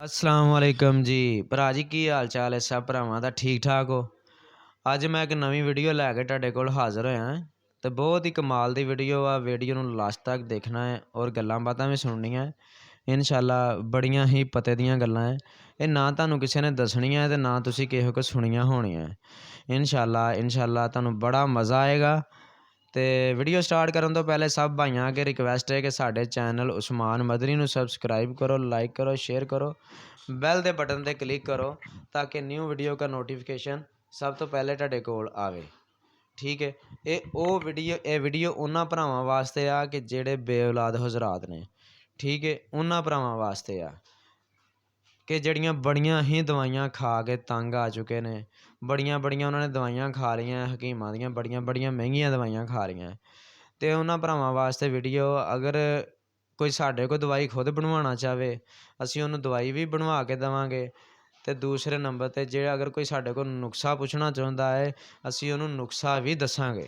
अस्सलाम वालेकुम जी भरा जी की हाल चाल है सब भरावां दा ठीक ठाक हो। ਅੱਜ ਮੈਂ ਇੱਕ ਨਵੀਂ ਵੀਡੀਓ ਲੈ ਕੇ ਤੁਹਾਡੇ ਕੋਲ ਹਾਜ਼ਰ ਹੋਇਆ ਹਾਂ ਤੇ ਬਹੁਤ ਹੀ ਕਮਾਲ ਦੀ ਵੀਡੀਓ ਆ। ਵੀਡੀਓ ਨੂੰ ਲਾਸਟ ਤੱਕ ਦੇਖਣਾ ਹੈ ਔਰ ਗੱਲਾਂ ਬਾਤਾਂ ਵੀ ਸੁਣਨੀਆਂ ਹੈ। ਇਨਸ਼ਾਅੱਲਾ ਬੜੀਆਂ ਹੀ ਪਤੇ ਦੀਆਂ ਗੱਲਾਂ ਹੈ। ਇਹ ਨਾ ਤੁਹਾਨੂੰ ਕਿਸੇ ਨੇ ਦੱਸਣੀਆਂ ਤੇ ਨਾ ਤੁਸੀਂ ਕਿਸੇ ਕੋਲ ਸੁਣੀਆਂ ਹੋਣੀਆਂ। ਇਨਸ਼ਾਅੱਲਾ ਤੁਹਾਨੂੰ ਬੜਾ ਮਜ਼ਾ ਆਏਗਾ। तो वीडियो स्टार्ट करने तो पहले सब भाइयों अगे रिक्वेस्ट है कि साढ़े चैनल उस्मान मदनी नू सबसक्राइब करो, लाइक करो, शेयर करो, बैल के बटन पर क्लिक करो ताकि न्यू वीडियो का नोटिफिकेशन सब तो पहले तुहाडे कोल आवे। ठीक है, ये वीडियो उन्हां भरावां वास्ते आ कि जेड़े बेऔलाद हज़रात ने। ठीक है, उन्हां भरावां वास्ते आ कि जड़ियाँ बड़ियां ही दवाइयां खा के तंग आ चुके ने। बड़ियां उन्होंने दवाइयां खा लियां हकीमां दियां, बड़ियां महंगियां दवाइयां खा लियां। तो उन्हां भरावां वास्ते वीडियो, अगर कोई साढ़े को दवाई खुद बनवाना चाहे असीं उन्हूं दवाई भी बनवा के देवांगे। तो दूसरे नंबर पर जे अगर कोई साढ़े को नुस्खा पुछना चाहुंदा है असीं उन्हूं नुस्खा भी दसांगे।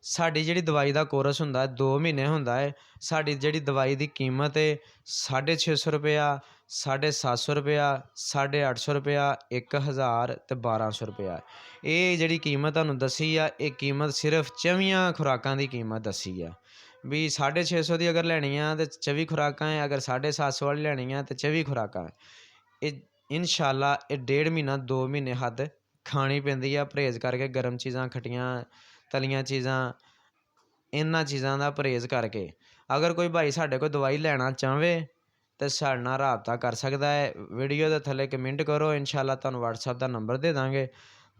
साडी जिहड़ी दवाई का कोर्स हुंदा है 2 महीने हुंदा है। साडी जिहड़ी दवाई की कीमत है 650 रुपया, 750 रुपया, 850 रुपया, 1000 ते 1200 रुपया। ये जिहड़ी कीमत तुहानूं दसी आ, ये कीमत सिर्फ 24 खुराकां की कीमत दसी आ भी 650 की अगर लैनी आ तो 24 खुराकां है, अगर 750 वाली लैनी आ तो 24 खुराकां है। इनशाला ये 1.5 महीना 2 महीने हद खानी पैंदी आ परहेज़ करके। गर्म चीज़ां, खट्टियां तलियां चीज़ां, इन्हां चीज़ां का परहेज़ करके। अगर कोई भाई साढ़े को दवाई लैना चाहे तो साढ़े नाल राबता कर सकता है। वीडियो के थल्ले कमेंट करो, इनशाला तुहानूं व्हाट्सएप का नंबर दे देंगे।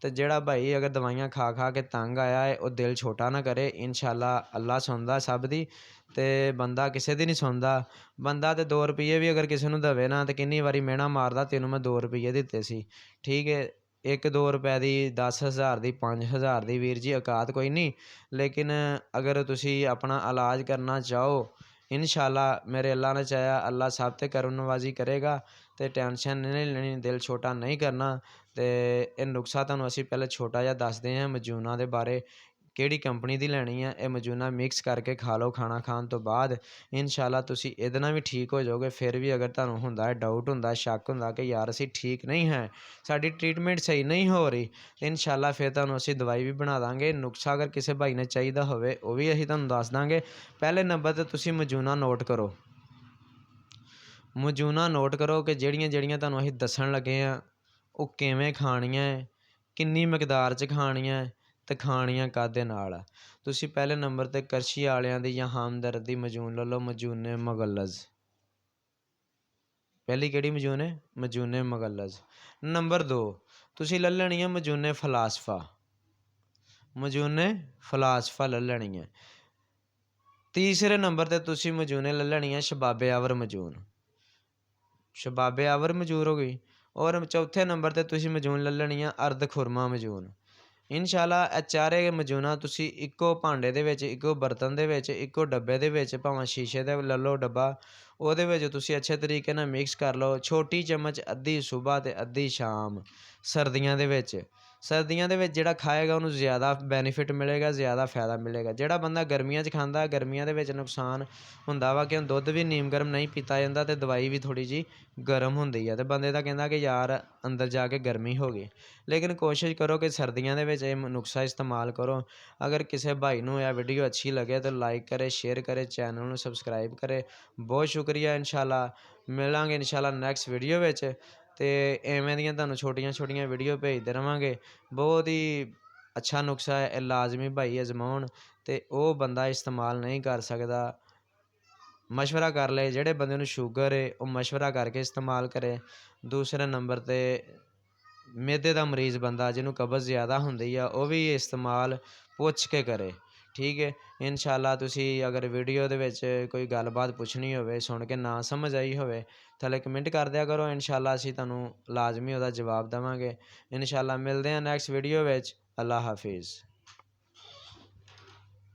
तो जोड़ा भाई अगर दवाइयां खा खा के तंग आया है वह दिल छोटा ना करे। इनशाला अल्लाह सुनदा सब दी, ते बंदा किसी दी नहीं सुनदा। बंदा तो 2 रुपये भी अगर किसी नूं देवे ना तो किन्नी वारी मेहना मारदा, तेनों मैं 2 रुपये दिते सी। ठीक है, 1-2 रुपए की, 10,000 की, 5,000 की वीर जी औकात कोई नहीं। लेकिन अगर तुसी अपना इलाज करना चाहो, इनशाला मेरे अल्लाह ने चाहा अल्लाह सब ते करम नवाजी करेगा। तो टेंशन नहीं लेनी, दिल छोटा नहीं करना। तो यह नुस्खा तुहानूं असीं पहले छोटा जिहा दसदे हैं मजूना के बारे, किहड़ी कंपनी की लैनी है। यह मजूना मिक्स करके खा लो खाना खाण तो बाद, इनशाला तुसी इहदे नाल भी ठीक हो जाओगे। फिर भी अगर तुहानूं हुंदा है डाउट, हुंदा शक हुंदा कि यार असीं ठीक नहीं है, साडी ट्रीटमेंट सही नहीं हो रही, तो इनशाला फिर तुहानूं असीं दवाई भी बना देंगे। नुस्खा अगर किसी भाई ने चाहिदा होवे वो भी असीं तुहानूं दस देंगे। पहले नंबर ते तुसी मजूना नोट करो, मजूना नोट करो कि ਜਿਹੜੀਆਂ ਤੁਹਾਨੂੰ ਅਸੀਂ ਦੱਸਣ ਲੱਗੇ ਆ ਉਹ ਕਿਵੇਂ ਖਾਣੀਆਂ ਹੈ, ਕਿੰਨੀ ਮਿਕਦਾਰ 'ਚ ਖਾਣੀਆਂ ਹੈ ਤੇ ਖਾਣੀਆਂ ਕਾਹਦੇ ਨਾਲ ਆ। ਤੁਸੀਂ ਪਹਿਲੇ ਨੰਬਰ 'ਤੇ ਕਰਸ਼ੀ ਵਾਲਿਆਂ ਦੀ ਜਾਂ ਹਮਦਰਦ ਦੀ ਮਜੂਨ ਲੈ ਲਓ, ਮਜੂਨੇ ਮਗਲਜ਼। ਪਹਿਲੀ ਕਿਹੜੀ ਮਜੂਨ ਹੈ? ਮਜੂਨੇ ਮਗਲਜ਼। ਨੰਬਰ 2 ਤੁਸੀਂ ਲੈ ਲੈਣੀ ਹੈ ਮਜੂਨੇ ਫਲਾਸਫਾ, ਮਜੂਨੇ ਫਲਾਸਫਾ ਲੈ ਲੈਣੀ ਹੈ। ਤੀਸਰੇ ਨੰਬਰ 'ਤੇ ਤੁਸੀਂ ਮਜੂਨੇ ਲੈ ਲੈਣੀ ਹੈ ਸ਼ਬਾਬੇ ਆਵਰ ਮਜੂਨ, शबाबे आवर मजूर हो गई। और चौथे नंबर पर तुसी मजून ले लेनी है अर्ध खुरमा मजून। इनशाला ये चारे मजूना तुसी इक्को भांडे दे विच, इक्को बर्तन दे विच, इक्को डब्बे दे विच, भावें शीशे दे ले लो डब्बा, उहदे विच तुसी अच्छे तरीके नाल मिक्स कर लो। छोटी चम्मच अद्धी सुबह ते अद्धी शाम। सर्दियां दे विच, सर्दियां दे विच जिहड़ा खाएगा उन्होंने ज़्यादा बैनीफिट मिलेगा, ज़्यादा फायदा मिलेगा। जिहड़ा बंदा गर्मियां च खांदा, गर्मियां दे विच नुकसान हुंदा वा कि दुध भी नीम गर्म नहीं पीता जांदा ते दवाई भी थोड़ी जी गर्म हुंदी है, तो बंदे दा कहंदा कि यार अंदर जाके गर्मी हो गई। लेकिन कोशिश करो कि सर्दियां दे विच इह नुस्खा इस्तेमाल करो। अगर किसी भाई नूं यह वीडियो अच्छी लगे तो लाइक करे, शेयर करे, चैनल नूं सबसक्राइब करे। बहुत शुक्रिया। इनशाला मिलांगे इनशाला नैक्सट वीडियो विच, ते इवें दियां तुहानूं छोटियां छोटियां वीडियो भेजदे रहांगे। बहुत ही अच्छा नुस्खा है, यह लाजमी भाई अजमाउण, ते ओह बंदा इस्तेमाल नहीं कर सकदा। मशवरा कर ले, ਜਿਹੜੇ ਬੰਦੇ ਨੂੰ ਸ਼ੂਗਰ ਹੈ ਉਹ ਮਸ਼ਵਰਾ ਕਰਕੇ ਇਸਤੇਮਾਲ ਕਰੇ। ਦੂਸਰੇ ਨੰਬਰ 'ਤੇ ਮਿਹਦੇ ਦਾ ਮਰੀਜ਼ ਬੰਦਾ ਜਿਹਨੂੰ ਕਬਜ਼ ਜ਼ਿਆਦਾ ਹੁੰਦੀ ਆ ਉਹ ਵੀ ਇਸਤੇਮਾਲ ਪੁੱਛ ਕੇ ਕਰੇ। ਠੀਕ ਹੈ, ਇਨਸ਼ਾਅੱਲਾ ਤੁਸੀਂ ਅਗਰ ਵੀਡੀਓ ਦੇ ਵਿੱਚ ਕੋਈ ਗੱਲਬਾਤ ਪੁੱਛਣੀ ਹੋਵੇ, ਸੁਣ ਕੇ ਨਾ ਸਮਝ ਆਈ ਹੋਵੇ, ਥੱਲੇ ਕਮੈਂਟ ਕਰ ਦਿਆ ਕਰੋ। ਇਨਸ਼ਾਅੱਲਾ ਅਸੀਂ ਤੁਹਾਨੂੰ ਲਾਜ਼ਮੀ ਉਹਦਾ ਜਵਾਬ ਦੇਵਾਂਗੇ। ਇਨਸ਼ਾਅੱਲਾ ਮਿਲਦੇ ਹਾਂ ਨੈਕਸਟ ਵੀਡੀਓ ਵਿੱਚ। ਅੱਲਾ ਹਾਫਿਜ਼।